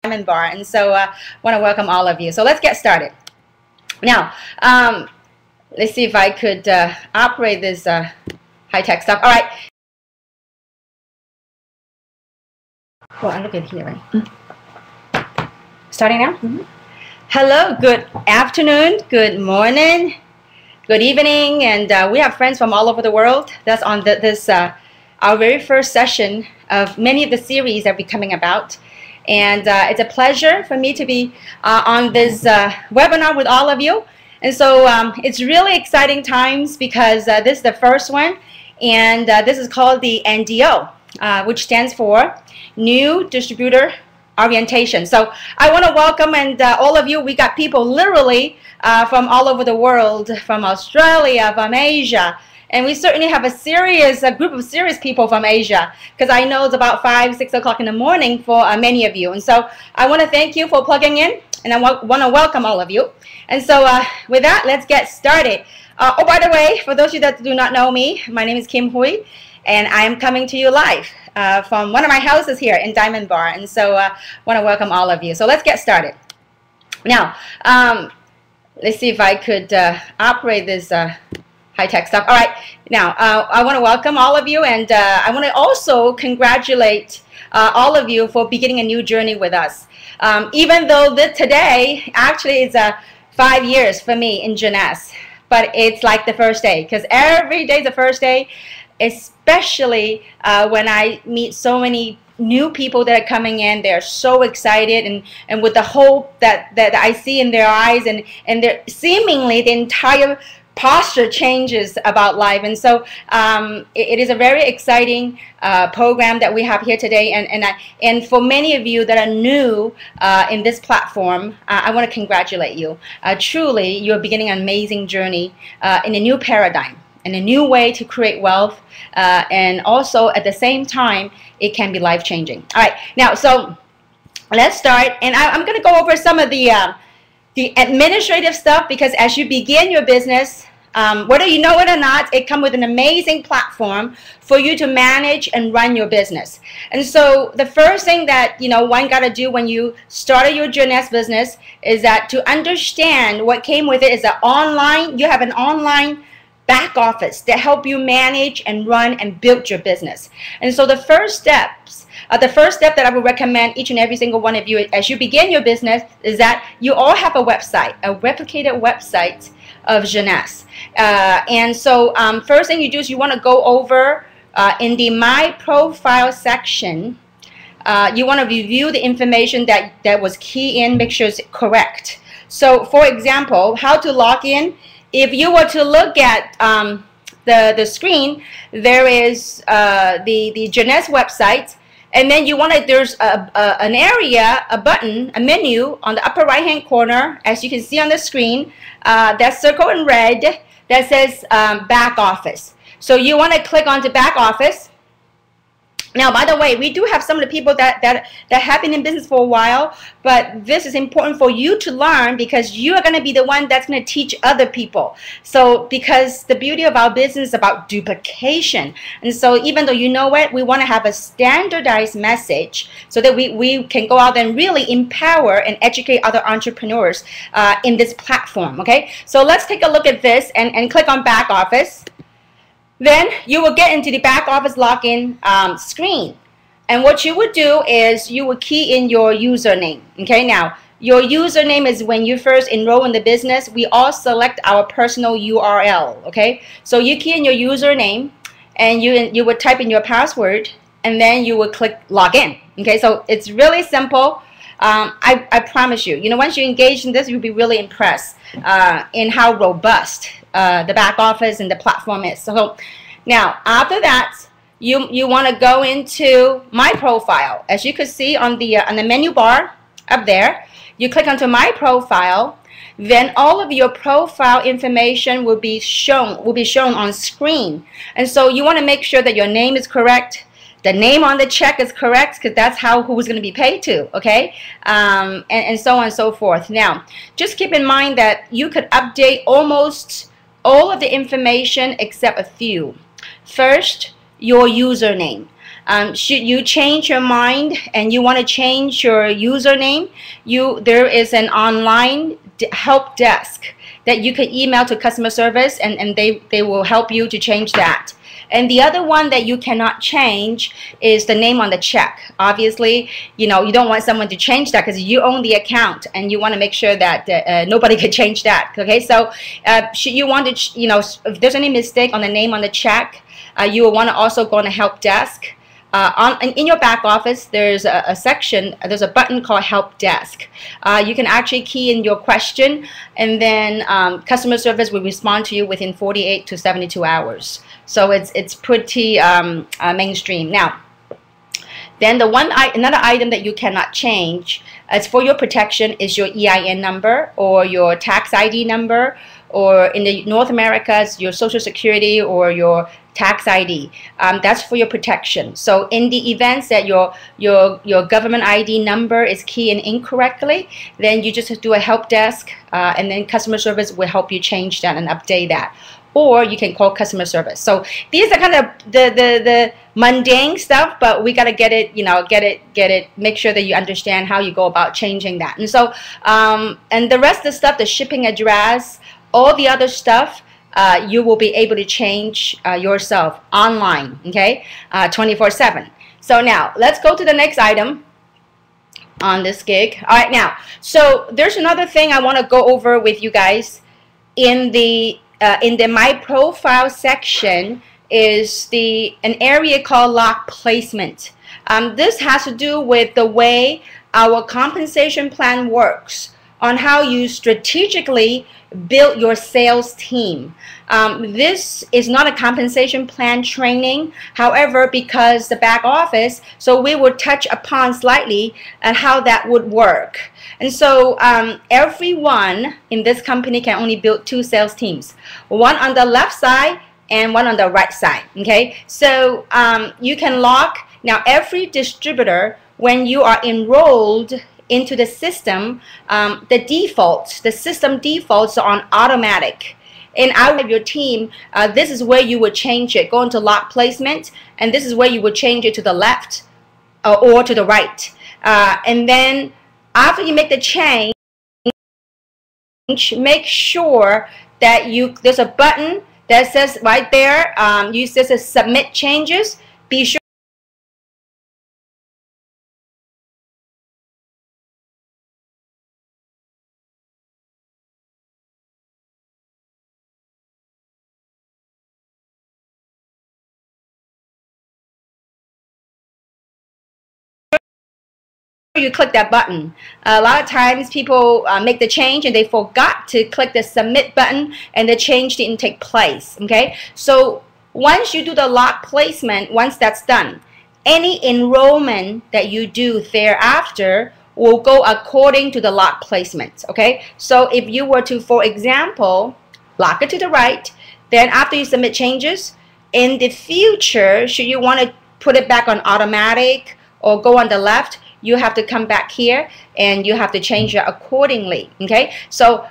Diamond Bar, and so I want to welcome all of you. So let's get started. Now, let's see if I could operate this high-tech stuff. All right. Well, I look at here, right? Starting now? Hello, good afternoon, good morning, good evening, and we have friends from all over the world. That's on this our very first session of many of the series that we're coming about. And it's a pleasure for me to be on this webinar with all of you. And so it's really exciting times because this is the first one, and this is called the NDO, which stands for New Distributor Orientation. So I want to welcome and all of you. We got people literally from all over the world, from Australia, from Asia. And we certainly have a group of serious people from Asia, because I know it's about 5, 6 o'clock in the morning for many of you. And so I want to thank you for plugging in, and I want to welcome all of you. And so with that, let's get started. Oh, by the way, for those of you that do not know me, my name is Kim Hui, and I am coming to you live from one of my houses here in Diamond Bar. And so I want to welcome all of you. So let's get started. Now, let's see if I could operate this high-tech stuff. All right, now I want to welcome all of you, and I want to also congratulate all of you for beginning a new journey with us. Even though today actually is 5 years for me in Jeunesse, but it's like the first day, because every day is the first day, especially when I meet so many new people that are coming in. They're so excited, and with the hope that I see in their eyes, and they're seemingly the entire posture changes about life. And so it is a very exciting program that we have here today, and for many of you that are new in this platform, I want to congratulate you. Truly, you're beginning an amazing journey in a new paradigm, in a new way to create wealth, and also at the same time it can be life-changing. All right, now so let's start, and I'm going to go over some of the administrative stuff, because as you begin your business, whether you know it or not, it comes with an amazing platform for you to manage and run your business. And so the first thing that one got to do when you started your Jeunesse business is that to understand what came with it is that you have an online back office that help you manage and run and build your business. And so the first step that I would recommend each and every single one of you as you begin your business is that you all have a website, a replicated website of Jeunesse. And so first thing you do is you want to go over in the My Profile section. You want to review the information that was key in, make sure it's correct. So for example, how to log in. If you were to look at the screen, there is the Jeunesse website. And then there's an area, a button, a menu on the upper right-hand corner, as you can see on the screen, that's circled in red, that says Back Office. So you want to click onto Back Office. Now, by the way, we do have some of the people that have been in business for a while, but this is important for you to learn, because you are going to be the one that's going to teach other people. So because the beauty of our business is about duplication. And so even though you know it, we want to have a standardized message so that we can go out and really empower and educate other entrepreneurs in this platform. Okay, so let's take a look at this and click on Back Office. Then you will get into the back office login screen. And what you would do is you would key in your username. Okay, now your username is when you first enroll in the business. We all select our personal URL. Okay, so you key in your username, and you would type in your password, and then you would click login. Okay, so it's really simple. I promise you, once you engage in this, you'll be really impressed in how robust the back office and the platform is. So now after that, you want to go into My Profile. As you can see on the menu bar up there, you click onto My Profile. Then all of your profile information will be shown on screen. And so you want to make sure that your name is correct. The name on the check is correct, because that's who's going to be paid to, okay? And so on and so forth. Now, just keep in mind that you could update almost all of the information except a few. First, your username. Should you change your mind and you want to change your username, there is an online help desk that you can email to customer service, and they will help you to change that. And the other one that you cannot change is the name on the check. Obviously, you don't want someone to change that because you own the account, and you want to make sure that nobody can change that. Okay, so should you want to, if there's any mistake on the name on the check, you will want to also go on the help desk. In your back office, there's a section, there's a button called Help Desk. You can actually key in your question, and then customer service will respond to you within 48 to 72 hours. So it's pretty mainstream. Now, then another item that you cannot change, as for your protection, is your EIN number or your tax ID number, or in the North America, your Social Security or your tax ID. That's for your protection. So in the events that your government ID number is keyed in incorrectly, then you just do a help desk, and then customer service will help you change that and update that. Or you can call customer service. So these are kind of the mundane stuff, but we gotta get it, get it, make sure that you understand how you go about changing that. And so, and the rest of the stuff, the shipping address, all the other stuff, you will be able to change yourself online, okay, 24/7. So now let's go to the next item on this gig. All right, now, so there's another thing I want to go over with you guys in the My Profile section. Is an area called lock placement. This has to do with the way our compensation plan works, on how you strategically build your sales team. This is not a compensation plan training. However, because the back office, so we will touch upon slightly at how that would work. And so everyone in this company can only build 2 sales teams, one on the left side and one on the right side. Okay, so you can lock. Now, every distributor, when you are enrolled into the system, the system defaults are on automatic. And out of your team, this is where you would change it. Go into lock placement, and this is where you would change it to the left or to the right. And then after you make the change, make sure that there's a button that says right there, this is submit changes. Be sure you click that button. A lot of times people make the change and they forgot to click the submit button, and the change didn't take place. Okay, so once you do the lock placement, once that's done, any enrollment that you do thereafter will go according to the lock placement. Okay, so if you were to, for example, lock it to the right, then after you submit changes, in the future, should you want to put it back on automatic or go on the left, you have to come back here and you have to change it accordingly. Okay, so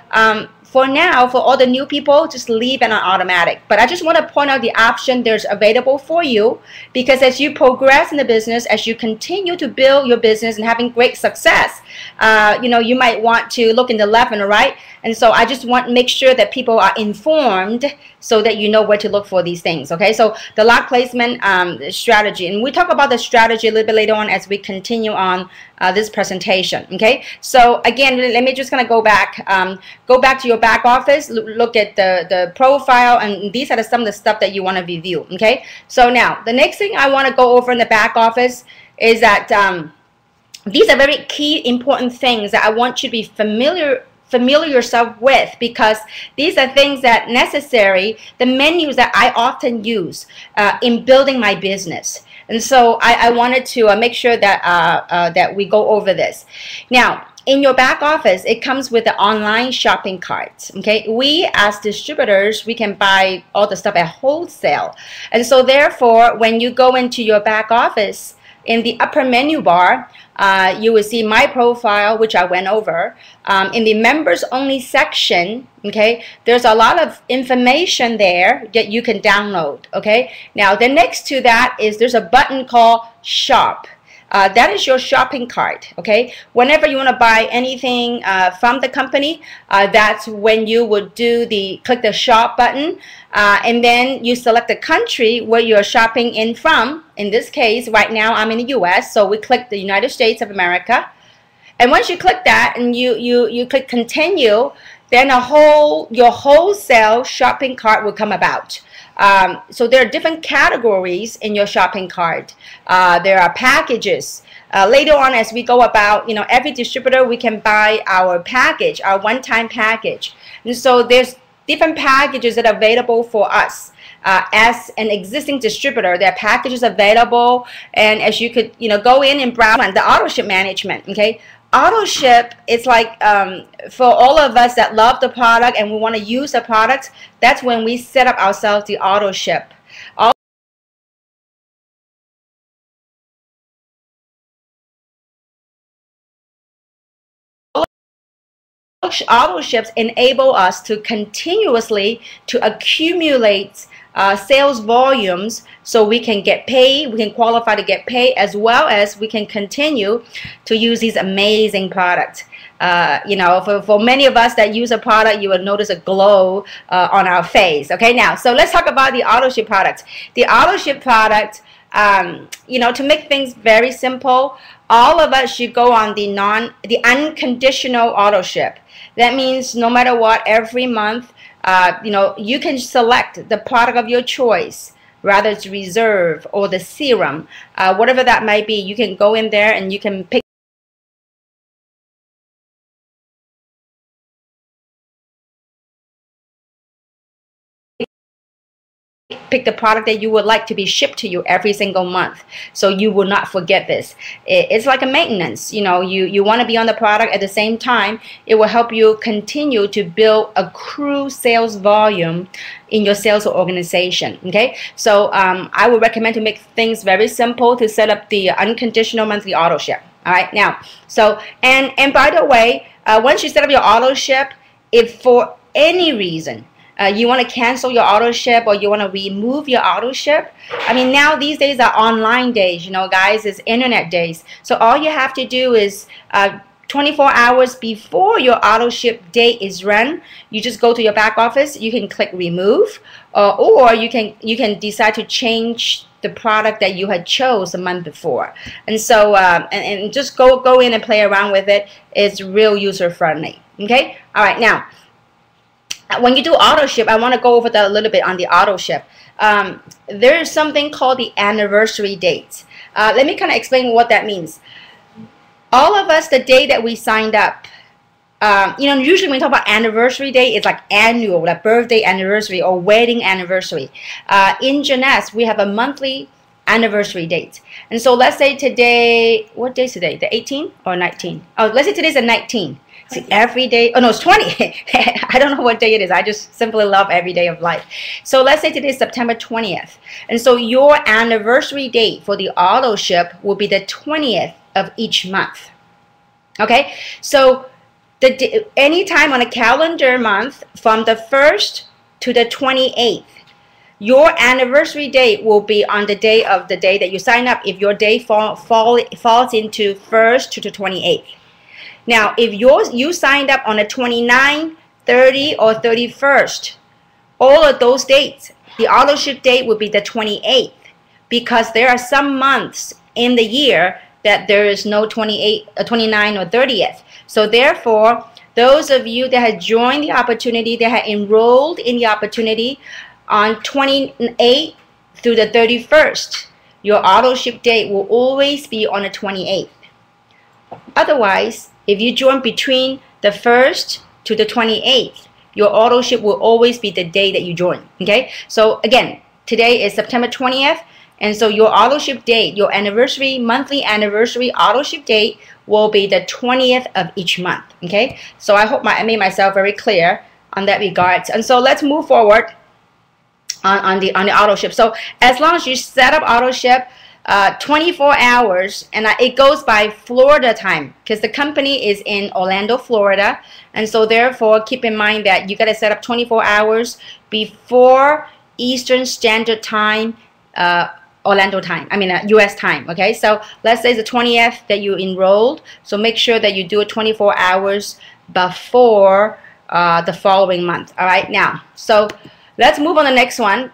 for now, for all the new people, just leave it on automatic. But I just want to point out the option there's available for you, because as you progress in the business, as you continue to build your business and having great success, you might want to look in the left and the right. And so I just want to make sure that people are informed so that you know where to look for these things. Okay, so the lock placement strategy, and we talk about the strategy a little bit later on as we continue on this presentation. Okay, so again, let me just kind of go back to your back office, look at the profile, and these are some of the stuff that you want to review. Okay, so now the next thing I want to go over in the back office is that these are very key important things that I want you to be familiar yourself with, because these are things that necessary, the menus that I often use in building my business. And so I wanted to make sure that that we go over this. Now, in your back office, it comes with the online shopping carts. Okay, we as distributors, we can buy all the stuff at wholesale, and so therefore, when you go into your back office, in the upper menu bar, you will see my profile, which I went over. In the members only section, okay, there's a lot of information there that you can download, okay. Now, the next to that is there's a button called Shop. That is your shopping cart, okay? Whenever you want to buy anything from the company, that's when you would click the shop button, and then you select the country where you're shopping in from. In this case, right now I'm in the US, so we click the United States of America. And once you click that and you click continue, then your wholesale shopping cart will come about. So there are different categories in your shopping cart. There are packages. Later on, as we go about, every distributor, we can buy our package, our one-time package. And so there's different packages that are available for us. As an existing distributor, there are packages available, and as you could, go in and browse the auto ship management, okay? Auto ship, it's like for all of us that love the product and we want to use the product, that's when we set up ourselves the auto ship. Auto ships enable us to continuously accumulate sales volumes, so we can get paid, we can qualify to get paid, as well as we can continue to use these amazing products. For many of us that use a product, you will notice a glow on our face. Okay, now, so let's talk about the auto ship product. The auto ship product, to make things very simple, all of us should go on the unconditional auto ship. That means no matter what, every month, you can select the product of your choice, whether it's Reserve or the serum, whatever that might be. You can go in there and you can pick the product that you would like to be shipped to you every single month, so you will not forget this. It's like a maintenance. You want to be on the product at the same time. It will help you continue to build accrue sales volume in your sales organization. Okay, so I would recommend to make things very simple to set up the unconditional monthly auto ship. All right, now, so and by the way, once you set up your auto ship, if for any reason you want to cancel your auto ship or you want to remove your auto ship, I mean, now these days are online days, guys, it's internet days. So all you have to do is 24 hours before your auto ship date is run, you just go to your back office, you can click remove, or you can decide to change the product that you had chose a month before. And so and just go in and play around with it. It's real user friendly. Okay, all right, now when you do auto ship, I want to go over that a little bit on the auto ship. There is something called the anniversary date. Let me kind of explain what that means. All of us, the day that we signed up, usually when we talk about anniversary date, it's like annual, like birthday anniversary or wedding anniversary. In Jeunesse, we have a monthly anniversary date. And so let's say today, what day is today? The 18th or 19th? Oh, let's say today's the 19th. See, every day, oh no, it's 20. I don't know what day it is. I just simply love every day of life. So let's say today is September 20th. And so your anniversary date for the auto ship will be the 20th of each month. Okay, so any time on a calendar month from the 1st to the 28th, your anniversary date will be on the day that you sign up, if your day falls into 1st to the 28th. Now, if you signed up on the 29th, 30th, or 31st, all of those dates, the auto ship date will be the 28th, because there are some months in the year that there is no 28, 29, or 30th. So therefore, those of you that had joined the opportunity, that had enrolled in the opportunity on 28th through the 31st, your auto ship date will always be on the 28th. Otherwise, if you join between the 1st to the 28th, your auto ship will always be the day that you join. Okay, so again, today is September 20th, and so your auto ship date, your monthly anniversary auto ship date will be the 20th of each month. Okay, so I hope I made myself very clear on that regard. And so let's move forward on the auto ship. So as long as you set up auto ship, 24 hours, and it goes by Florida time because the company is in Orlando, Florida, and so therefore keep in mind that you got to set up 24 hours before Eastern Standard Time, Orlando time, US time. Okay, so let's say it's the 20th that you enrolled, so make sure that you do it 24 hours before the following month. All right, now, so let's move on to the next one.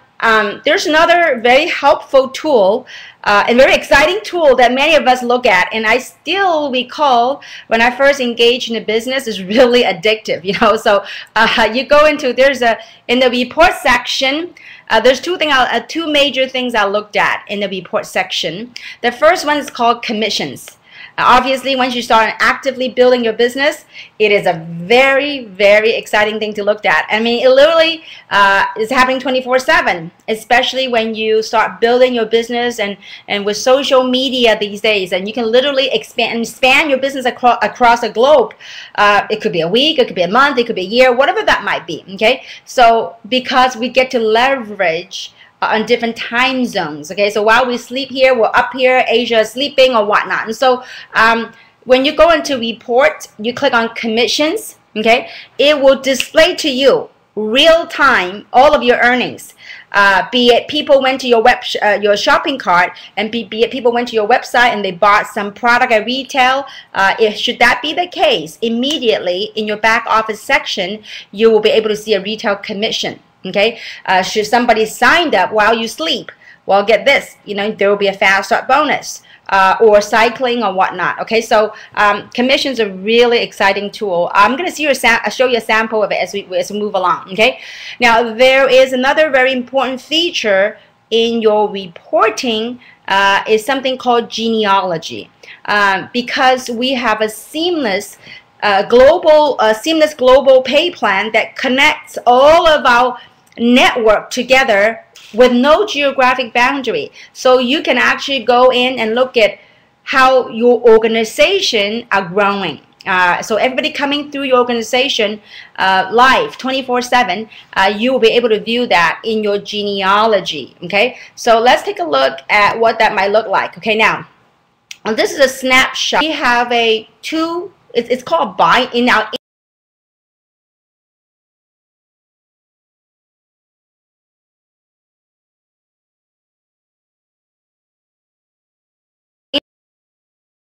There's another very helpful tool and very exciting tool that many of us look at, and I still recall when I first engaged in the business, is really addictive, you know. So you go into, in the report section, there's two major things I looked at in the report section. The first one is called commissions. Obviously, once you start actively building your business, it is a very, very exciting thing to look at. I mean, it literally is happening 24/7, especially when you start building your business and with social media these days, and you can literally expand your business across the globe. It could be a week, it could be a month, it could be a year, whatever that might be. Okay, so because we get to leverage on different time zones. Okay, so while we sleep here, we're up here, Asia is sleeping or whatnot. And so when you go into report, you click on commissions. Okay, it will display to you real time all of your earnings. Be it people went to your shopping cart, and be it people went to your website and they bought some product at retail. Should that be the case, immediately in your back office section, you will be able to see a retail commission. Okay, should somebody signed up while you sleep, well, get this, you know, there will be a fast start bonus, or cycling or whatnot. Okay, so commissions are a really exciting tool. I'm going to show you a sample of it as we move along. Okay, now there is another very important feature in your reporting, is something called genealogy, because we have a seamless global pay plan that connects all of our network together with no geographic boundary. So you can actually go in and look at how your organization are growing. So everybody coming through your organization live 24/7, you will be able to view that in your genealogy. Okay, so let's take a look at what that might look like. Okay, now this is a snapshot. We have it's called in our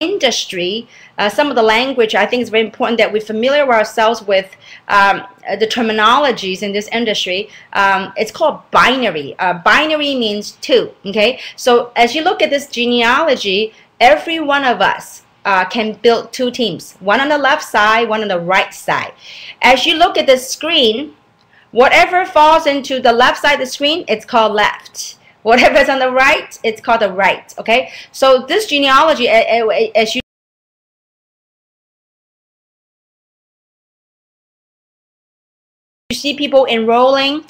industry. Some of the language, I think, is very important that we familiar ourselves with the terminologies in this industry. It's called binary. Binary means two. Okay, so as you look at this genealogy, every one of us can build two teams, one on the left side, one on the right side. As you look at the screen, whatever falls into the left side of the screen, it's called left. Whatever is on the right, it's called the right. Okay, so this genealogy, as you see people enrolling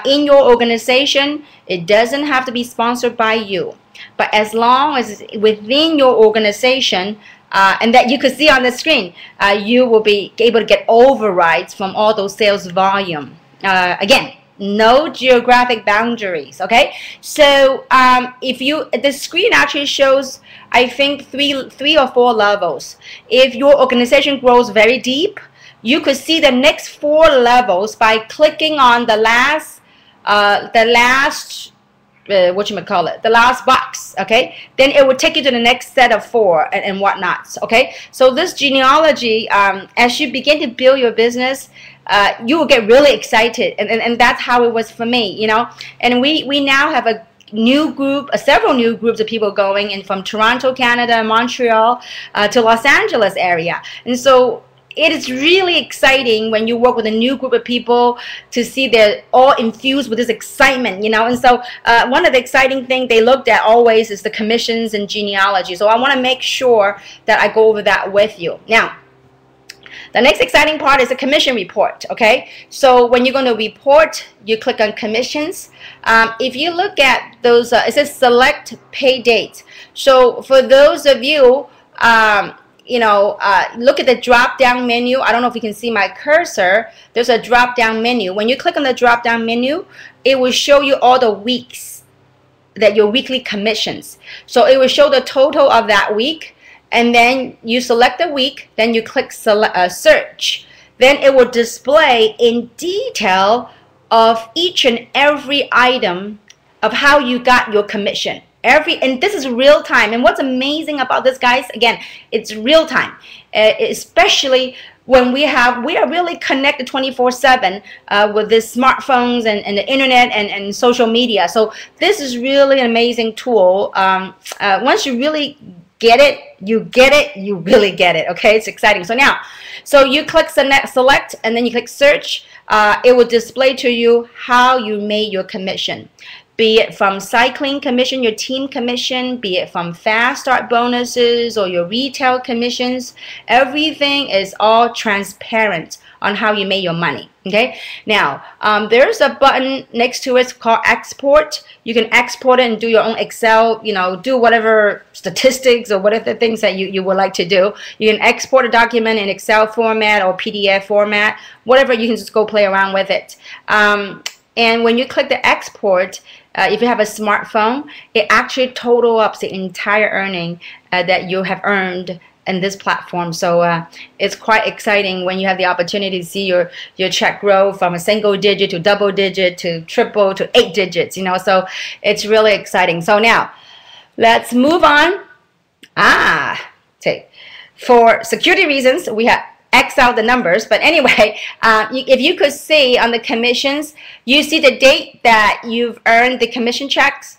in your organization, it doesn't have to be sponsored by you, but as long as it's within your organization, and that you could see on the screen, you will be able to get overrides from all those sales volume. Again, no geographic boundaries. Okay, so the screen actually shows, I think, three or four levels. If your organization grows very deep, you could see the next 4 levels by clicking on the last the last box. Okay, then it will take you to the next set of 4 and whatnot. Okay, so this genealogy, as you begin to build your business, you will get really excited, and that's how it was for me, you know. And we now have a new group, several new groups of people going in from Toronto, Canada, Montreal, to Los Angeles area. And so it is really exciting when you work with a new group of people to see they're all infused with this excitement, you know. And so one of the exciting things they looked at always is the commissions and genealogy. So I want to make sure that I go over that with you. Now, the next exciting part is a commission report. Okay, so when you're going to report, you click on commissions. If you look at those, it says select pay date. So for those of you, you know, look at the drop down menu. I don't know if you can see my cursor. There's a drop down menu. When you click on the drop down menu, it will show you all the weeks that your weekly commissions. So it will show the total of that week, and then you select the week, then you click search. Then it will display in detail of each and every item of how you got your commission. And this is real time. And what's amazing about this, guys, again, it's real time, especially when we are really connected 24/7 with the smartphones and the internet and social media. So this is really an amazing tool. Once you really get it, you really get it. Okay, it's exciting. So you click select, and then you click search. It will display to you how you made your commission. Be it from cycling commission, your team commission, be it from fast start bonuses or your retail commissions, everything is all transparent on how you made your money. Okay, now there's a button next to it called export. You can export it and do your own Excel, do whatever statistics or whatever things that you would like to do. You can export a document in Excel format or PDF format, whatever. You can just go play around with it. And when you click the export, if you have a smartphone, it actually total up the entire earning that you have earned in this platform. So it's quite exciting when you have the opportunity to see your check grow from a single digit to double digit to triple to 8 digits. So it's really exciting. So now let's move on. For security reasons, we have X out the numbers, but anyway, if you could see on the commissions, you see the date that you've earned the commission checks,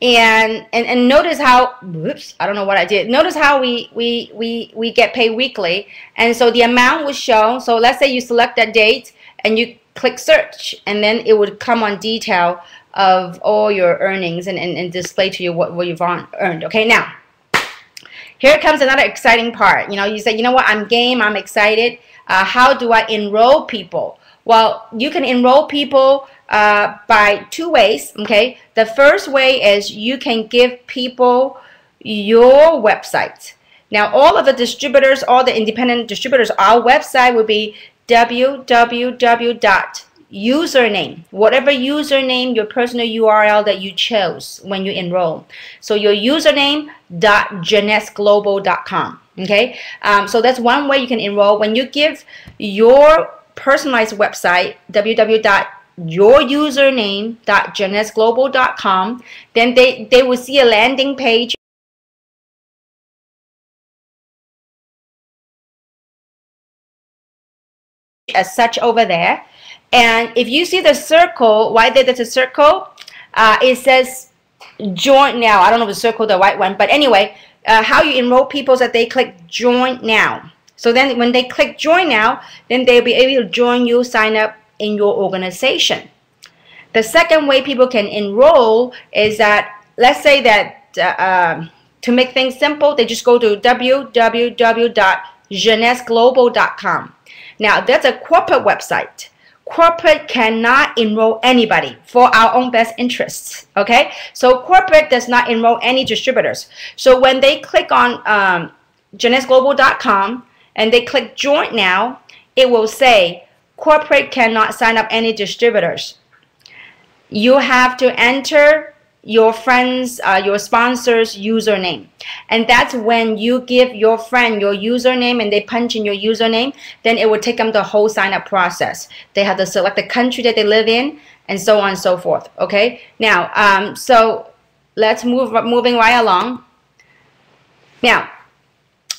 and notice how, whoops, I don't know what I did. Notice how we get paid weekly, and so the amount was shown. So let's say you select that date and you click search, and then it would come on detail of all your earnings and display to you what you've earned. Okay, now here comes another exciting part. You say, what, I'm game, I'm excited. How do I enroll people? Well, you can enroll people by 2 ways. Okay, the first way is you can give people your website. Now, all of the distributors, all the independent distributors, our website will be www.username, whatever username, your personal URL that you chose when you enroll. So your username.jeunessglobal.com. Okay, so that's one way you can enroll. When you give your personalized website, www.yourusername.jeunessglobal.com, then they will see a landing page as such over there. And if you see the circle, why there's a circle, it says join now. I don't know if the circle the white one, but anyway, how you enroll people is that they click join now. So then when they click join now, then they'll be able to join you, sign up in your organization. The second way people can enroll is that, let's say that to make things simple, they just go to www.jeunessglobal.com. Now that's a corporate website. Corporate cannot enroll anybody for our own best interests. Okay, so corporate does not enroll any distributors. So when they click on jeunessglobal.com and they click join now, it will say corporate cannot sign up any distributors. You have to enter your friends, your sponsors' username, and that's when you give your friend your username and they punch in your username, then it will take them the whole sign up process. They have to select the country that they live in and so on and so forth. Okay, now so let's moving right along. Now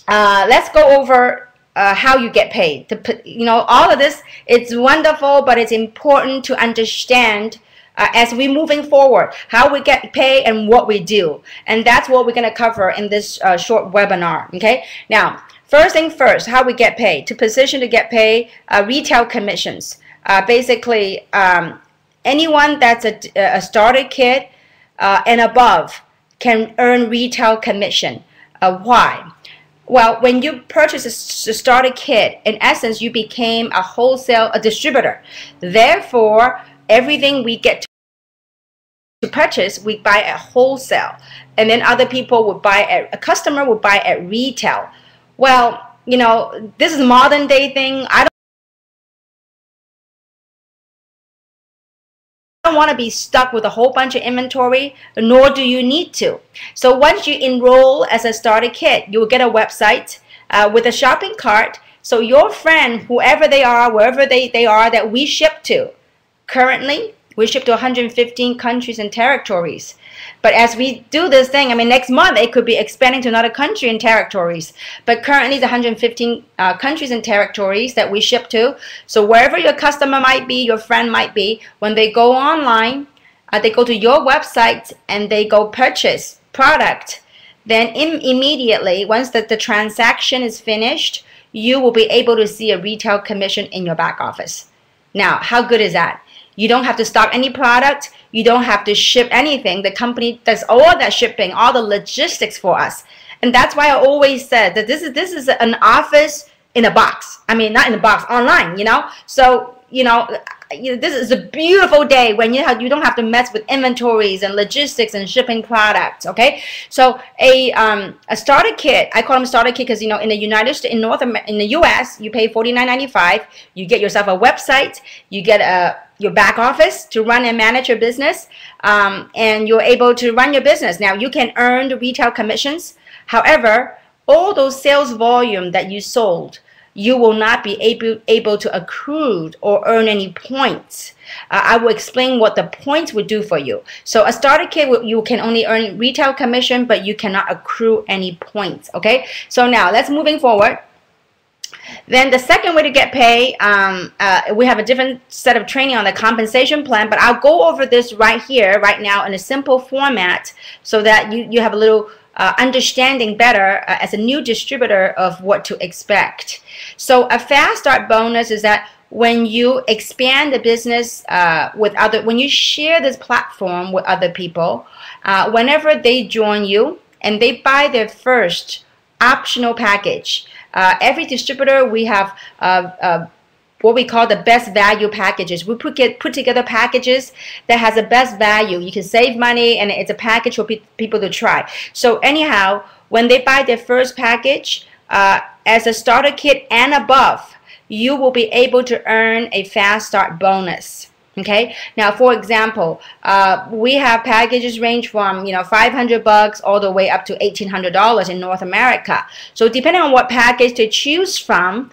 let's go over how you get paid. All of this, it's wonderful, but it's important to understand as we moving forward, how we get paid and what we do. And that's what we're going to cover in this short webinar. Okay, now first thing first, how we get paid. To position to get paid, retail commissions. Basically, anyone that's a starter kit and above can earn retail commission. Why? Well, when you purchase a starter kit, in essence, you became a distributor. Therefore, everything we get to purchase, we buy at wholesale, and then other people would buy a customer would buy at retail. Well, this is a modern day thing. I don't want to be stuck with a whole bunch of inventory, nor do you need to. So once you enroll as a starter kit, you will get a website with a shopping cart. So your friend, whoever they are, wherever they are that we ship to, currently we ship to 115 countries and territories. But as we do this thing, I mean, next month it could be expanding to another country and territories. But currently, the 115 countries and territories that we ship to. So wherever your customer might be, your friend might be, when they go online, they go to your website and they go purchase product. Then immediately, once the transaction is finished, you will be able to see a retail commission in your back office. Now, how good is that? You don't have to stock any product. You don't have to ship anything. The company does all that shipping, all the logistics for us. And that's why I always said that this is an office in a box. I mean, not in a box, online, you know. So, this is a beautiful day when you don't have to mess with inventories and logistics and shipping products. Okay, so a starter kit, I call them starter kit because in the United States, in the US, you pay $49.95. You get yourself a website, you get your back office to run and manage your business, and you're able to run your business. Now you can earn the retail commissions. However, all those sales volume that you sold, you will not be able to accrue or earn any points. I will explain what the points would do for you. So a starter kit, you can only earn retail commission, but you cannot accrue any points. Okay, so now let's moving forward. Then the second way to get paid, we have a different set of training on the compensation plan, but I'll go over this right here, right now, in a simple format so that you have a little understanding better as a new distributor of what to expect. So a fast start bonus is that when you expand the business when you share this platform with other people, whenever they join you and they buy their first optional package, every distributor, we have what we call the best value packages. We put together packages that has the best value. You can save money, and it's a package for people to try. So anyhow, when they buy their first package, as a starter kit and above, you will be able to earn a fast start bonus. Okay. Now, for example, we have packages range from $500 all the way up to $1,800 in North America. So depending on what package to choose from,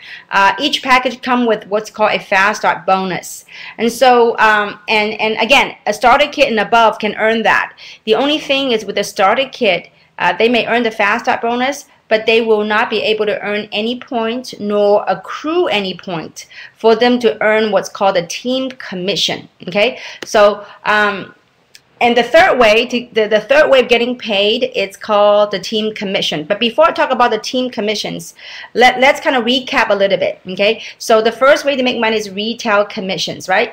each package comes with what's called a fast start bonus. And so, and again, a starter kit and above can earn that. The only thing is with the starter kit, they may earn the fast start bonus, but they will not be able to earn any points nor accrue any point for them to earn what's called a team commission. Okay, so and the third way of getting paid, it's called the team commission. But before I talk about the team commissions, let's kind of recap a little bit. Okay, so the first way to make money is retail commissions, right?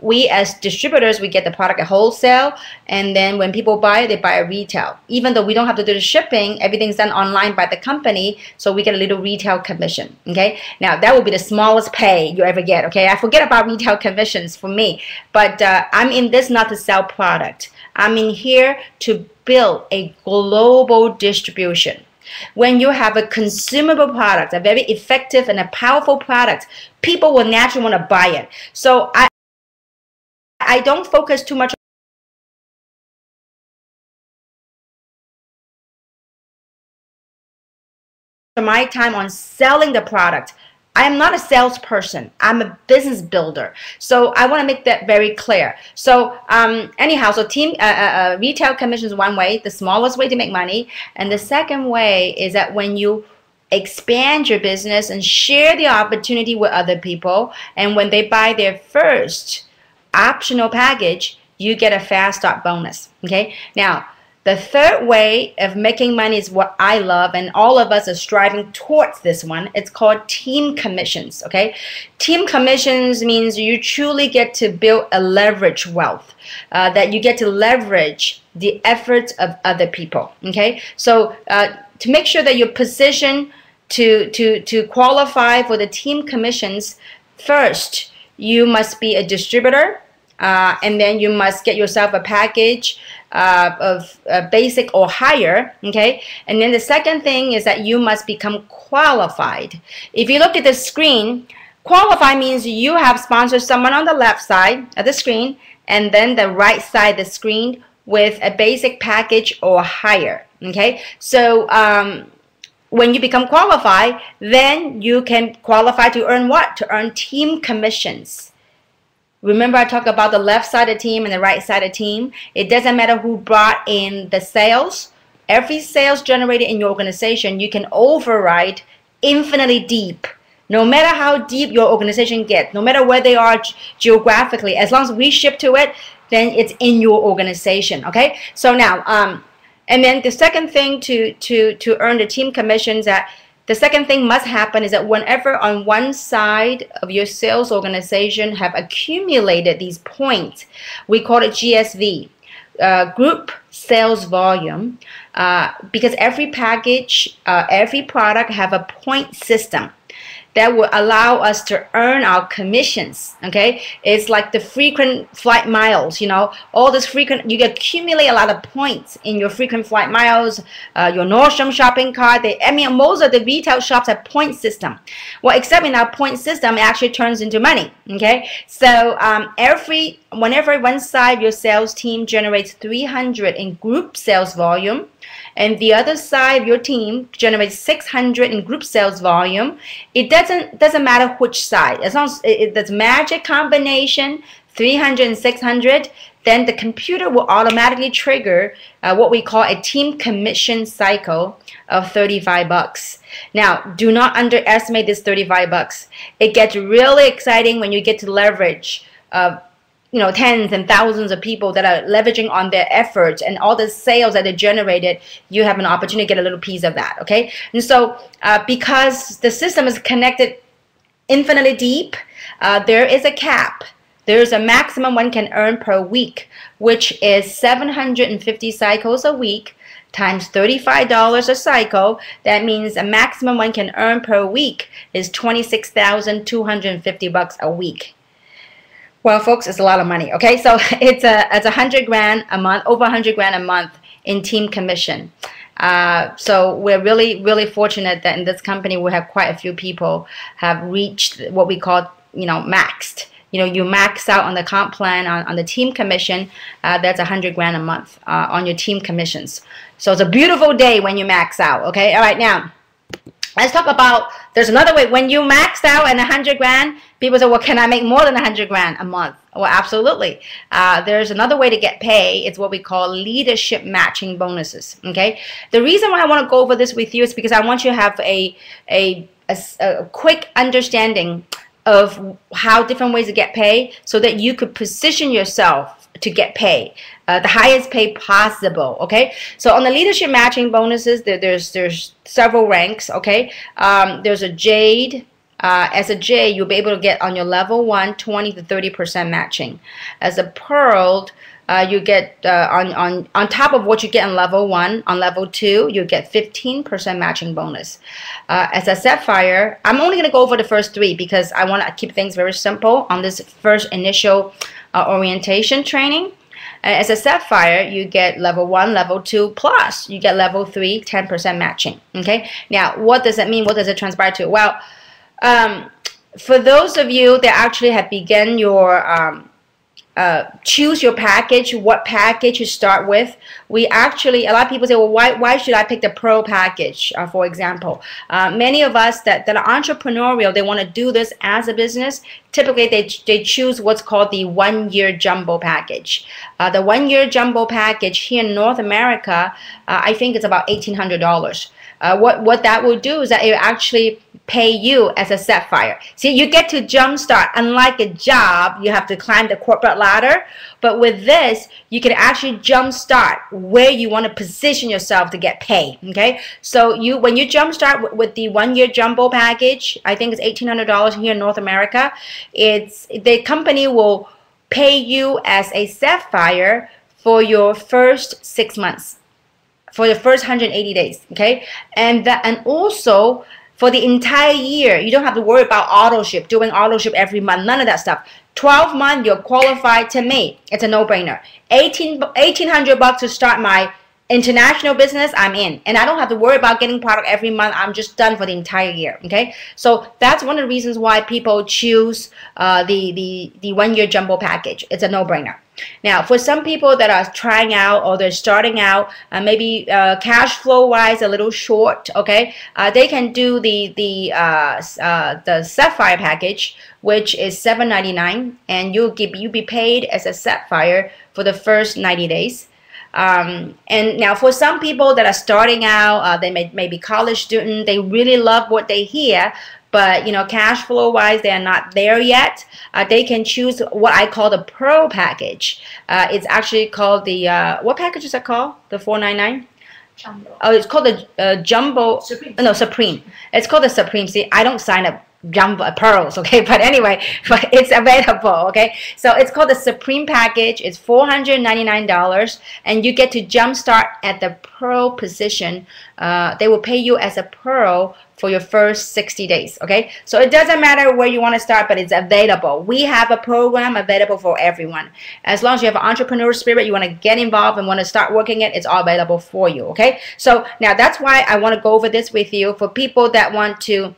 We as distributors, we get the product at wholesale, and then when people buy it, they buy at retail. Even though we don't have to do the shipping, everything's done online by the company, so we get a little retail commission. Okay, now that will be the smallest pay you ever get. Okay, I forget about retail commissions for me, but I'm in this not to sell product. I'm in here to build a global distribution. When you have a consumable product, a very effective and a powerful product, people will naturally want to buy it. So I don't focus too much on my time on selling the product. I am not a salesperson. I'm a business builder. So I want to make that very clear. So anyhow, so retail commission is one way, the smallest way to make money. And the second way is that when you expand your business and share the opportunity with other people, and when they buy their first optional package, you get a fast start bonus. Okay, now the third way of making money is what I love, and all of us are striving towards this one. It's called team commissions. Okay, team commissions means you truly get to build a leverage wealth, that you get to leverage the efforts of other people. Okay, so to make sure that you're positioned to qualify for the team commissions, first you must be a distributor, and then you must get yourself a package of basic or higher. Okay, and then the second thing is that you must become qualified. If you look at the screen, qualify means you have sponsored someone on the left side of the screen, and then the right side of the screen with a basic package or higher. Okay, so when you become qualified, then you can qualify to earn what? To earn team commissions. Remember I talked about the left side of the team and the right side of the team. It doesn't matter who brought in the sales. Every sales generated in your organization, you can override infinitely deep. No matter how deep your organization gets, no matter where they are geographically, as long as we ship to it, then it's in your organization. Okay, so now and then the second thing to earn the team commissions, that the second thing must happen is that whenever on one side of your sales organization have accumulated these points, we call it GSV, group sales volume, because every package, every product have a point system that will allow us to earn our commissions. Okay, it's like the frequent flight miles, you know, all this frequent, you accumulate a lot of points in your frequent flight miles, your Nordstrom shopping cart. I mean, most of the retail shops have point system. Well, except in our point system, it actually turns into money. Okay, so whenever one side of your sales team generates 300 in group sales volume, and the other side of your team generates 600 in group sales volume, it doesn't matter which side. As long as it's magic combination 300 and 600, then the computer will automatically trigger what we call a team commission cycle of $35. Now, do not underestimate this $35. It gets really exciting when you get to leverage tens and thousands of people that are leveraging on their efforts and all the sales that are generated. You have an opportunity to get a little piece of that. Okay, and so because the system is connected infinitely deep, there is a cap. There's a maximum one can earn per week, which is 750 cycles a week times $35 a cycle. That means a maximum one can earn per week is $26,250 a week. Well, folks, it's a lot of money. Okay, so it's $100 grand a month, over $100 grand a month in team commission. So we're really fortunate that in this company we have quite a few people have reached what we call maxed. You max out on the comp plan on the team commission. That's $100 grand a month on your team commissions. So it's a beautiful day when you max out. Okay, all right, now let's talk about, there's another way. When you maxed out at 100 grand, people say, well, can I make more than 100 grand a month? Well, absolutely. There's another way to get paid. It's what we call leadership matching bonuses. Okay. The reason why I want to go over this with you is because I want you to have a quick understanding of how different ways to get paid so that you could position yourself to get paid, the highest pay possible. Okay, so on the leadership matching bonuses, there's several ranks. Okay, there's a jade. As a J, you'll be able to get on your level 1 20 to 30% matching. As a pearl, you get on top of what you get on level 1, on level 2, you get 15% matching bonus. As a sapphire, I'm only going to go over the first 3 because I want to keep things very simple on this first initial orientation training. As a sapphire, you get level 1, level 2, plus you get level 3, 10% matching. Okay. Now, what does that mean? What does it transpire to? Well, for those of you that actually have begun your choose your package, what package you start with. We actually, a lot of people say, well, why should I pick the Pro package, for example? Many of us that are entrepreneurial, they want to do this as a business. Typically, they choose what's called the 1-year jumbo package. The 1-year jumbo package here in North America, I think it's about $1,800. What that will do is that it will actually pay you as a sapphire. See, you get to jumpstart. Unlike a job, you have to climb the corporate ladder. But with this, you can actually jumpstart where you want to position yourself to get paid. Okay, so when you jumpstart with the 1-year jumbo package, I think it's $1,800 here in North America. The company will pay you as a sapphire for your first 6 months. For the first 180 days, okay, and also for the entire year, you don't have to worry about auto ship, doing auto ship every month, none of that stuff. 12 months, you're qualified. To me, it's a no-brainer. $1,800 to start my international business, I'm in, and I don't have to worry about getting product every month. I'm just done for the entire year. Okay, so that's one of the reasons why people choose the 1-year jumbo package. It's a no-brainer. Now, for some people that are trying out or they're starting out, maybe cash flow wise a little short, okay, they can do the Sapphire package, which is $7.99, and you be paid as a Sapphire for the first 90 days. And now for some people that are starting out, they may be college student, they really love what they hear, but cash flow wise they are not there yet. They can choose what I call the Pro package. It's actually called the what package is that called? The $4.99? Jumbo. Oh, it's called the Jumbo. Supreme. No, Supreme. It's called the Supreme. See, I don't sign up Jumbo pearls, okay, but anyway, but it's available, okay. So it's called the Supreme package. It's $499, and you get to jumpstart at the Pro position. They will pay you as a Pro for your first 60 days, okay. So it doesn't matter where you want to start, but it's available. We have a program available for everyone. As long as you have an entrepreneur spirit, you want to get involved and want to start working it, it's all available for you, okay. So now that's why I want to go over this with you for people that want to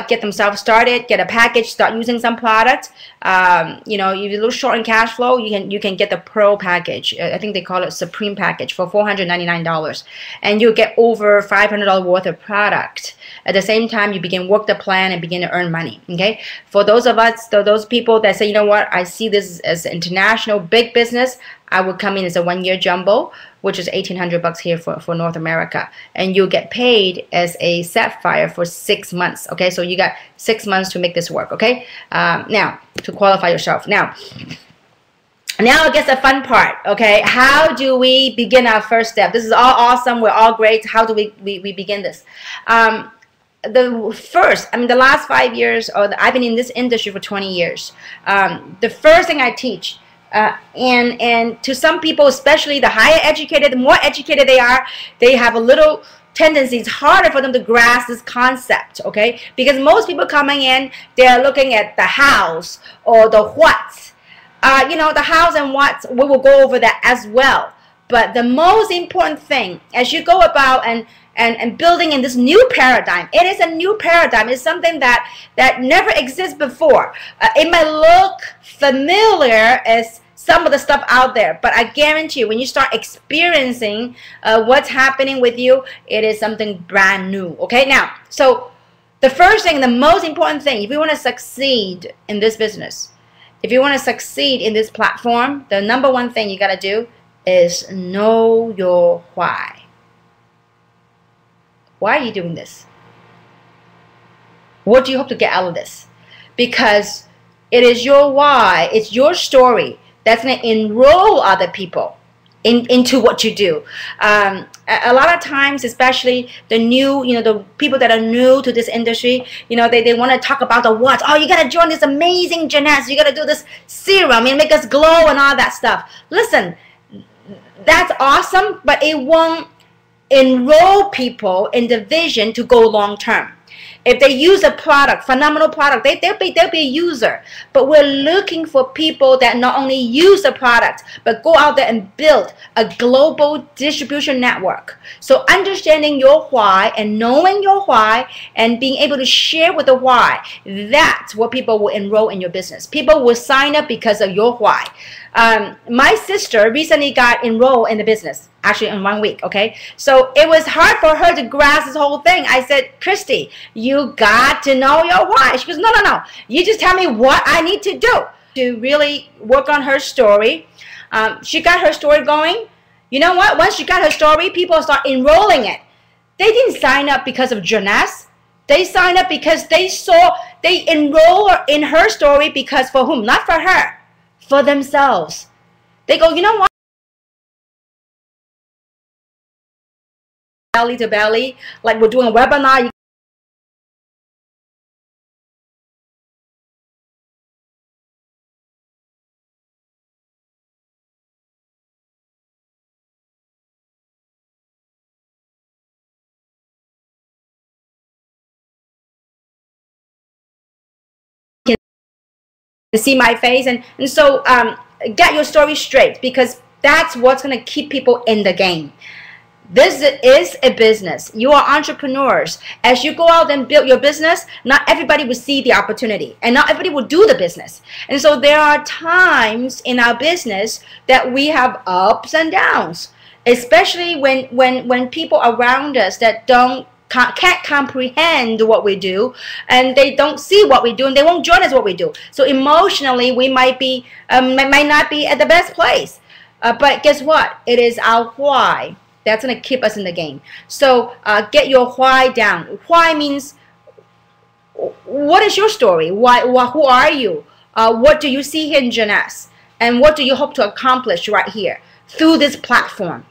get themselves started, get a package, start using some product. You're a little short in cash flow, you can get the Pro package. I think they call it Supreme package for $499, and you get over $500 worth of product. At the same time, you begin work the plan and begin to earn money. Okay, for those of us, those people that say, you know what, I see this as international big business, I would come in as a 1-year jumbo, which is $1,800 here for North America, and you'll get paid as a Sapphire for 6 months. Okay, so you got 6 months to make this work. Okay, now to qualify yourself. Now I guess the fun part. Okay, how do we begin our first step? This is all awesome. We're all great. How do we begin this? The last 5 years, I've been in this industry for 20 years. The first thing I teach. And to some people, especially the higher educated, the more educated they are, they have a little tendency. It's harder for them to grasp this concept, okay? Because most people coming in, they're looking at the house or the what. The house and what, we will go over that as well. But the most important thing, as you go about and building in this new paradigm, it is a new paradigm. It's something that never exists before. It may look familiar as some of the stuff out there, but I guarantee you, when you start experiencing what's happening with you, it is something brand new. Okay, now, so the first thing, the most important thing, if you want to succeed in this business, if you want to succeed in this platform, the number one thing you got to do is know your why. Why are you doing this? What do you hope to get out of this? Because it is your why, it's your story that's going to enroll other people into what you do. A lot of times, especially the new, the people that are new to this industry, they want to talk about the what. Oh, you got to join this amazing Jeunesse. You got to do this serum and make us glow and all that stuff. Listen, that's awesome, but it won't enroll people in the vision to go long term. If they use a product, phenomenal product, they'll be a user. But we're looking for people that not only use the product, but go out there and build a global distribution network. So understanding your why and knowing your why and being able to share with the why, that's what people will enroll in your business. People will sign up because of your why. My sister recently got enrolled in the business, actually in 1 week, okay? So it was hard for her to grasp this whole thing. I said, Christy, you got to know your why. She goes, no. You just tell me what I need to do to really work on her story. She got her story going. You know what? Once she got her story, people start enrolling it. They didn't sign up because of Jeunesse. They signed up because they enroll in her story because for whom? Not for her. For themselves. They go, you know what? Belly to belly, like we're doing a webinar. You can see my face, and so get your story straight, because that's what's going to keep people in the game. This is a business. You are entrepreneurs. As you go out and build your business, not everybody will see the opportunity, and not everybody will do the business. And so there are times in our business that we have ups and downs, especially when people around us that can't comprehend what we do, and they don't see what we do, and they won't join us what we do. So emotionally, we might not be at the best place. But guess what? It is our why that's going to keep us in the game. So get your why down. Why means, what is your story? Why? Who are you? What do you see here in Jeunesse? And what do you hope to accomplish right here through this platform?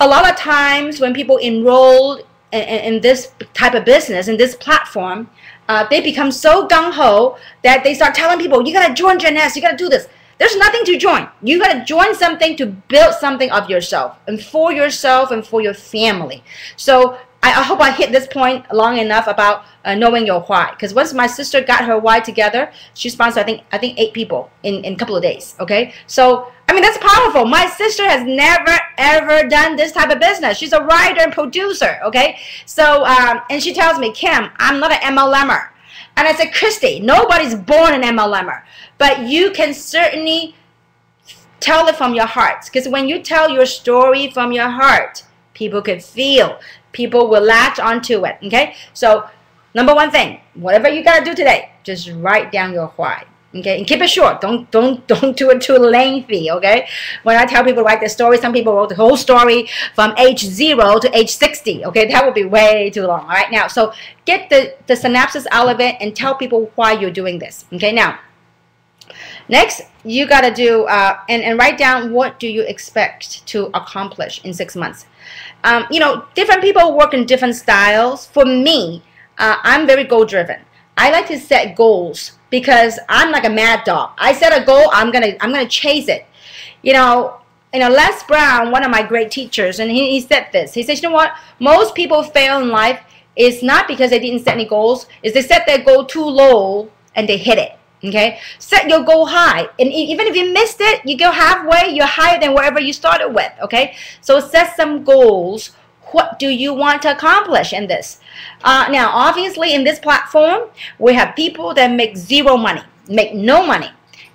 A lot of times when people enroll in this type of business, in this platform, they become so gung-ho that they start telling people, you got to join Jeunesse, you got to do this. There's nothing to join. You got to join something to build something of yourself and for your family. So I hope I hit this point long enough about knowing your why. Because once my sister got her why together, she sponsored I think 8 people in a couple of days. Okay, so I mean that's powerful. My sister has never ever done this type of business. She's a writer and producer. Okay, so and she tells me, Kim, I'm not an MLMer. And I said, Christy, nobody's born an MLMer, but you can certainly tell it from your heart. Because when you tell your story from your heart, people can feel. People will latch onto it. Okay? So, number one thing, whatever you got to do today, just write down your why. Okay, and keep it short. Don't do it too lengthy. Okay, when I tell people to write their story, some people wrote the whole story from age 0 to age 60. Okay, that would be way too long. All right, now so get the synopsis out of it and tell people why you're doing this. Okay, now next you got to do and write down what do you expect to accomplish in 6 months. You know, different people work in different styles. For me, I'm very goal driven. I like to set goals because I'm like a mad dog. I set a goal, I'm gonna chase it. You know, Les Brown, one of my great teachers, and he said this. He says, you know what? Most people fail in life is not because they didn't set any goals, is they set their goal too low and they hit it. Okay? Set your goal high. And even if you missed it, you go halfway, you're higher than wherever you started with. Okay? So set some goals. What do you want to accomplish in this? Now, obviously, in this platform, we have people that make zero money, make no money.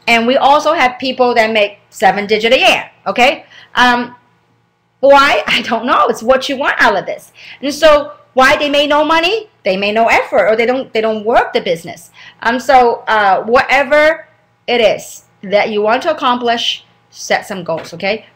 And we also have people that make 7-digit a year, okay? Why? I don't know. It's what you want out of this. And so, why they made no money? They made no effort, or they don't work the business. So, whatever it is that you want to accomplish, set some goals, okay?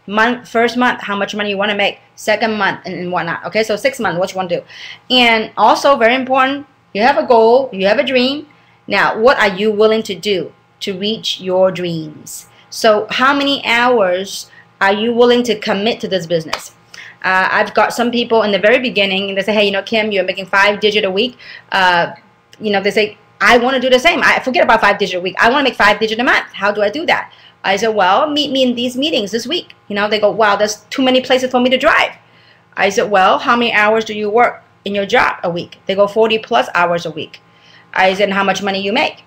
First month, how much money you want to make. Second month, and whatnot, okay? So 6 months, what you want to do. And also, very important, you have a goal, you have a dream. Now, what are you willing to do to reach your dreams? So how many hours are you willing to commit to this business? I've got some people in the very beginning, and they say, hey, you know, Kim, you're making 5-digit a week. You know, they say, I want to do the same. I forget about 5-digit a week. I want to make 5-digit a month. How do I do that? I said, well, meet me in these meetings this week. You know, they go, wow, there's too many places for me to drive. I said, well, how many hours do you work in your job a week? They go 40+ hours a week. I said, how much money you make?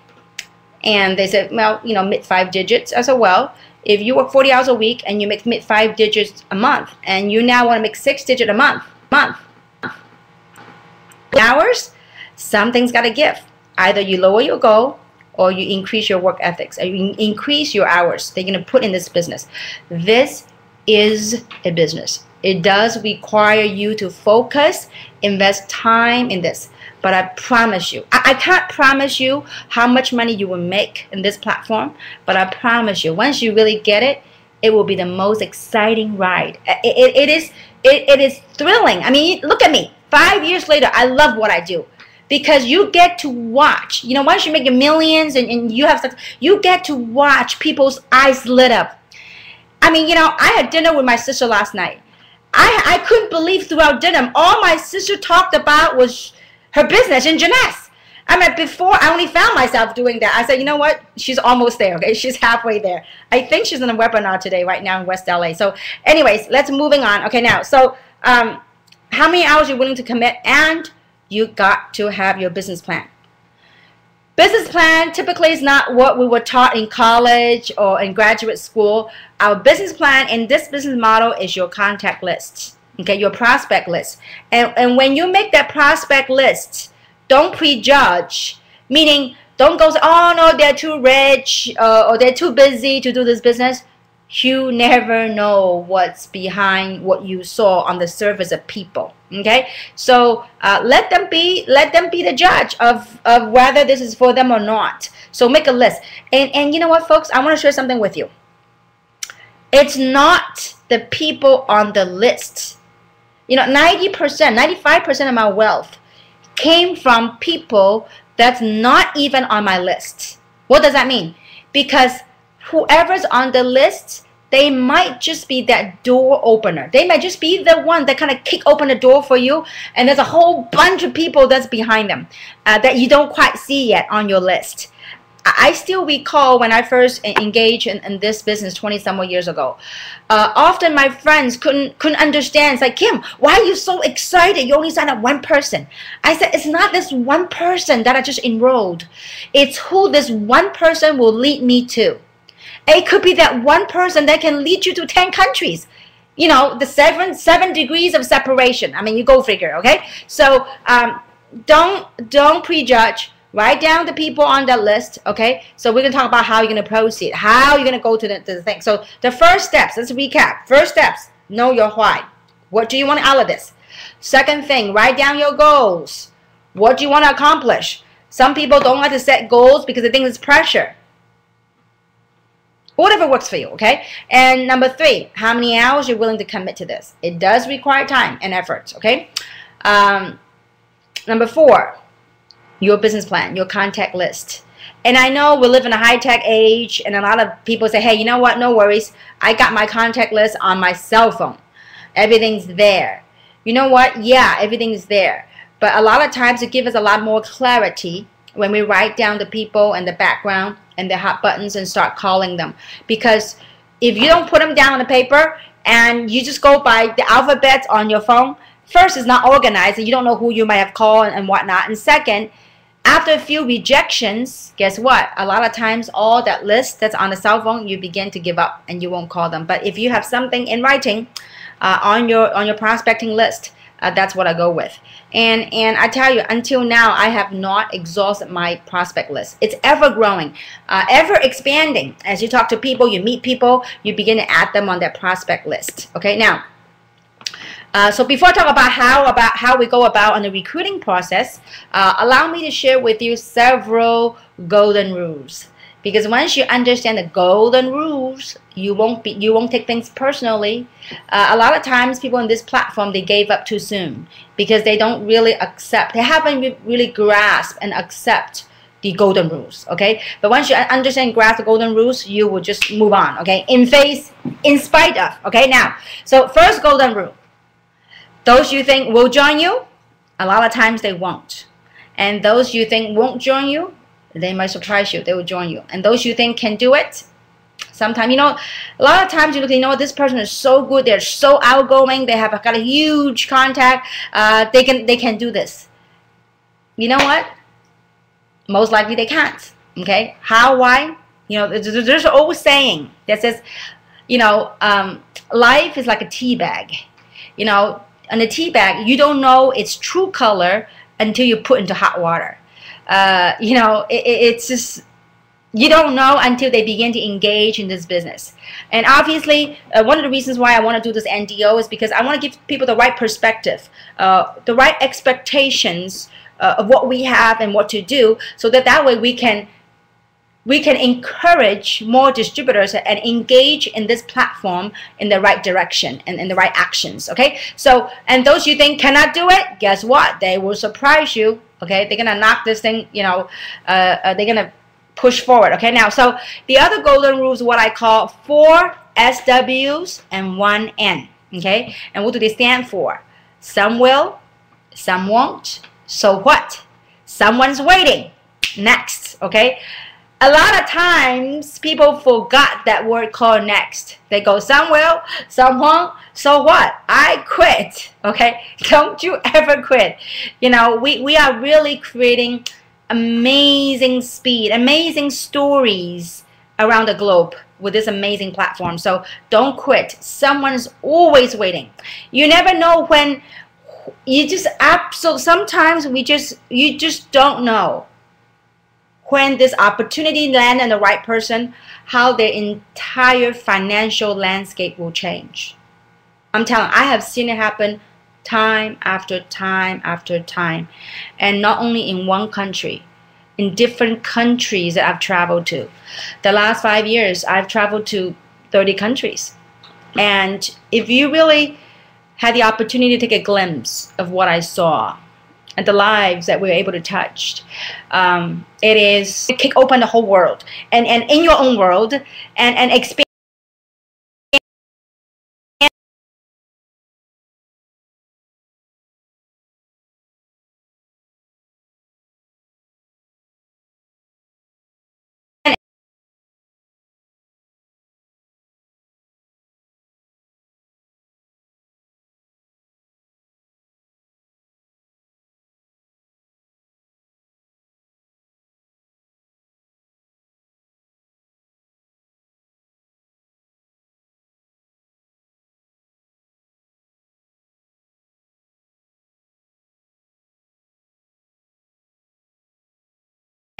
And they said, well, you know, mid 5 digits. I said, well, if you work 40 hours a week and you make mid 5 digits a month, and you now want to make 6-digit a month, hours, something's got to give. Either you lower your goal, or you increase your work ethics, or you increase your hours that you're going to put in this business. This is a business. It does require you to focus, invest time in this. But I promise you, I can't promise you how much money you will make in this platform, but I promise you, once you really get it, it will be the most exciting ride. It is thrilling. I mean, look at me. 5 years later, I love what I do. Because you get to watch, you know, once you make your millions and you have such, you get to watch people's eyes lit up. I mean, you know, I had dinner with my sister last night. I couldn't believe throughout dinner, all my sister talked about was her business in Jeunesse. I mean, before I only found myself doing that. I said, you know what? She's almost there, okay? She's halfway there. I think she's in a webinar today, right now in West LA. So anyways, let's moving on. Okay, now, so how many hours you're willing to commit, and you got to have your business plan. Business plan typically is not what we were taught in college or in graduate school. Our business plan in this business model is your contact list. okay, your prospect list. And when you make that prospect list, don't prejudge, meaning don't go say, oh no, they're too rich or they're too busy to do this business. You never know what's behind what you saw on the surface of people. Okay, so let them be the judge of whether this is for them or not. So make a list. And you know what, folks, I want to share something with you. It's not the people on the list. You know, 90%, 95% of my wealth came from people that's not even on my list. What does that mean? Because whoever's on the list, they might just be that door opener. They might just be the one that kind of kick open the door for you, and there's a whole bunch of people that's behind them that you don't quite see yet on your list. I still recall when I first engaged in this business 20-some years ago. Often my friends couldn't understand. It's like, Kim, why are you so excited? You only signed up one person. I said, it's not this one person that I just enrolled. It's who this one person will lead me to. It could be that one person that can lead you to 10 countries. You know, the seven degrees of separation. I mean, you go figure, okay? So don't prejudge. Write down the people on that list, okay? So we're going to talk about how you're going to proceed, how you're going to go to the thing. So the first steps, let's recap. First steps, know your why. What do you want out of this? Second thing, write down your goals. What do you want to accomplish? Some people don't like to set goals because they think it's pressure. Whatever works for you, okay? And number 3, how many hours you're willing to commit to this. It does require time and effort, okay? Number 4, your business plan, your contact list. And I know we live in a high-tech age, and a lot of people say, hey, you know what? No worries. I got my contact list on my cell phone. Everything's there. You know what? Yeah, everything's there. But a lot of times it gives us a lot more clarity when we write down the people and the background and the hot buttons and start calling them. Because if you don't put them down on the paper and you just go by the alphabet on your phone, first, it's not organized and you don't know who you might have called and whatnot. And second, after a few rejections, guess what? A lot of times, all that list that's on the cell phone, you begin to give up and you won't call them. But if you have something in writing on your prospecting list, that's what I go with. And I tell you, until now, I have not exhausted my prospect list. It's ever growing, ever expanding. As you talk to people, you meet people, you begin to add them on that prospect list. Okay, now. So before I talk about how we go about on the recruiting process, allow me to share with you several golden rules. Because once you understand the golden rules, you won't take things personally. A lot of times, people on this platform, they gave up too soon because they don't really accept. They haven't really grasped and accept the golden rules. Okay, but once you understand and grasp the golden rules, you will just move on. Okay, in spite of. Okay, now, so first golden rule. Those you think will join you, a lot of times they won't. And those you think won't join you, they might surprise you. They will join you. And those you think can do it, sometimes, you know, a lot of times you look, you know, this person is so good. They're so outgoing. They have got a huge contact. They can do this. You know what? Most likely they can't. Okay? How? Why? You know, there's an old saying that says, you know, life is like a tea bag. You know, on a tea bag, you don't know its true color until you put into hot water. You know, it's just, you don't know until they begin to engage in this business. And obviously, one of the reasons why I want to do this NDO is because I want to give people the right perspective, the right expectations of what we have and what to do, so that way we can encourage more distributors and engage in this platform in the right direction and in the right actions. Okay, so, and those you think cannot do it, guess what? They will surprise you. Okay, they're gonna knock this thing, you know, they're gonna push forward. Okay, now, so the other golden rules, what I call 4 SWs and 1 N. Okay, and what do they stand for? Some will, some won't. So what? Someone's waiting. Next. Okay. A lot of times, people forgot that word called next. They go, some will, some won't. So what? I quit. Okay? Don't you ever quit. You know, we are really creating amazing speed, amazing stories around the globe with this amazing platform. So don't quit. Someone's always waiting. You never know when you just sometimes you just don't know when this opportunity lands on the right person, how their entire financial landscape will change. I'm telling you, I have seen it happen time after time after time, and not only in one country, in different countries that I've traveled to. The last 5 years, I've traveled to 30 countries. And if you really had the opportunity to take a glimpse of what I saw and the lives that we were able to touch, it is kick open the whole world and in your own world and experience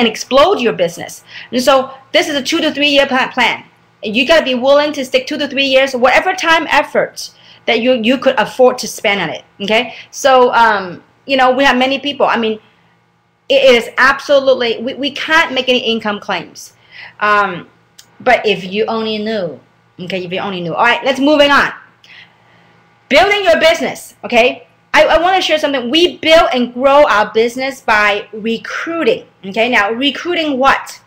and explode your business. And so this is a 2 to 3 year plan. You got to be willing to stick 2 to 3 years, whatever time, effort that you could afford to spend on it. Okay, so you know, we have many people. I mean, it is absolutely, we can't make any income claims, but if you only knew. Okay, if you only knew. All right, let's moving on. Building your business. Okay, I want to share something. We build and grow our business by recruiting. Okay, now recruiting what?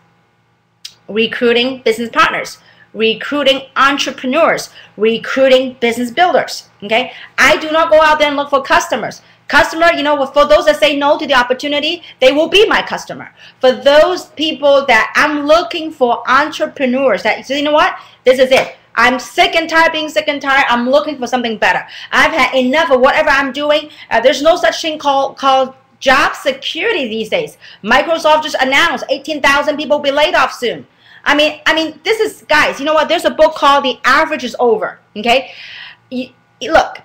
Recruiting business partners, recruiting entrepreneurs, recruiting business builders. Okay, I do not go out there and look for customers. Customer, you know, for those that say no to the opportunity, they will be my customer. For those people that I'm looking for, entrepreneurs that say, you know what, this is it. I'm sick and tired being sick and tired. I'm looking for something better. I've had enough of whatever I'm doing. There's no such thing called job security these days. Microsoft just announced 18,000 people will be laid off soon. I mean, this is, guys, you know what? There's a book called The Average is Over. Okay, look,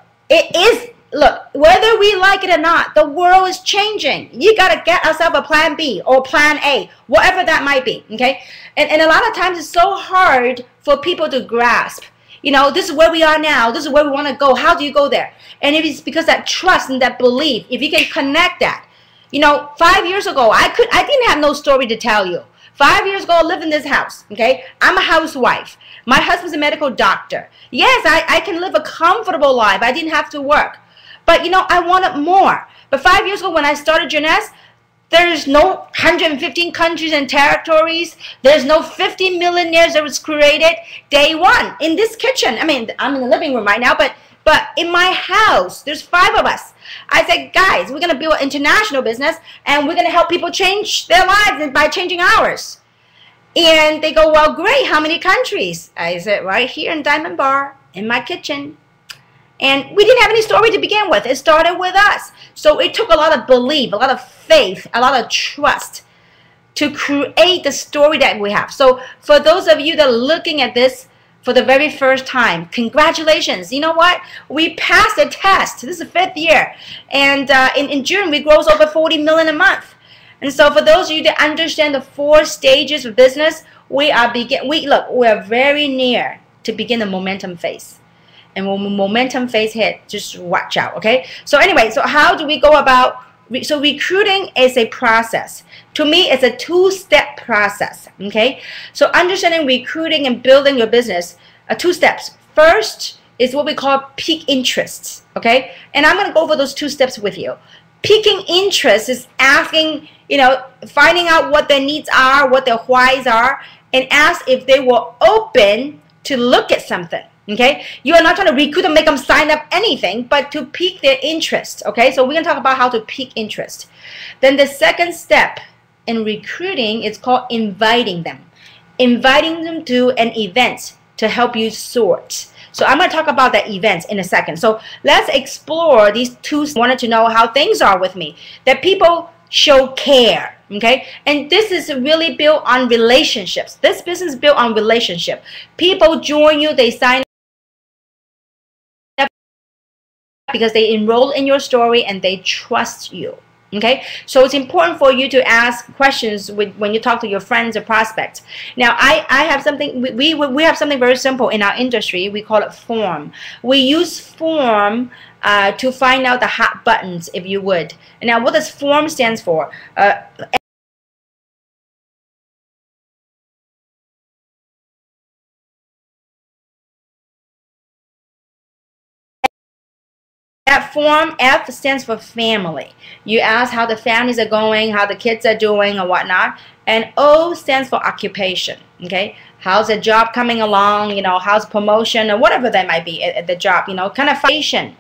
whether we like it or not, the world is changing. You got to get yourself a plan B or plan A, whatever that might be. Okay, and a lot of times it's so hard for people to grasp. You know, this is where we are now. This is where we want to go. How do you go there? And it is because that trust and that belief. If you can connect that, you know, 5 years ago, I didn't have no story to tell you. 5 years ago, I lived in this house. Okay, I'm a housewife. My husband's a medical doctor. Yes, I can live a comfortable life. I didn't have to work. But, you know, I wanted more. But 5 years ago when I started Jeunesse, there's no 115 countries and territories. There's no 50 millionaires that was created day one in this kitchen. I mean, I'm in the living room right now, but in my house, there's 5 of us. I said, guys, we're going to build an international business, and we're going to help people change their lives by changing ours. And they go, well, great. How many countries? I said, right here in Diamond Bar, in my kitchen. And we didn't have any story to begin with. It started with us. So it took a lot of belief, a lot of faith, a lot of trust to create the story that we have. So for those of you that are looking at this for the very first time, congratulations. You know what? We passed the test. This is the 5th year. And in June, we gross over 40 million a month. And so for those of you that understand the 4 stages of business, we are very near to begin the momentum phase. And when the momentum phase hit, just watch out, okay? So anyway, so how do we go about, so recruiting is a process. To me, it's a 2-step process, okay? So understanding recruiting and building your business, 2 steps. First is what we call peak interests, okay? And I'm gonna go over those 2 steps with you. Peaking interest is asking, you know, finding out what their needs are, what their whys are, and ask if they were open to look at something. Okay, you are not trying to recruit and make them sign up anything, but to pique their interest. Okay, so we're going to talk about how to pique interest. Then the second step in recruiting is called inviting them. Inviting them to an event to help you sort. So I'm going to talk about the events in a second. So let's explore these 2. Wanted to know how things are with me. That people show care. Okay, and this is really built on relationships. This business is built on relationship. People join you, they sign up because they enroll in your story and they trust you. Okay, so it's important for you to ask questions when you talk to your friends or prospects. Now, I have something, we have something very simple in our industry. We call it form. We use form to find out the hot buttons, if you would. Now, what does form stands for? That form, F stands for family. You ask how the families are going, how the kids are doing, or whatnot. And O stands for occupation. Okay, how's the job coming along? You know, how's promotion or whatever that might be at the job. You know, kind of foundation.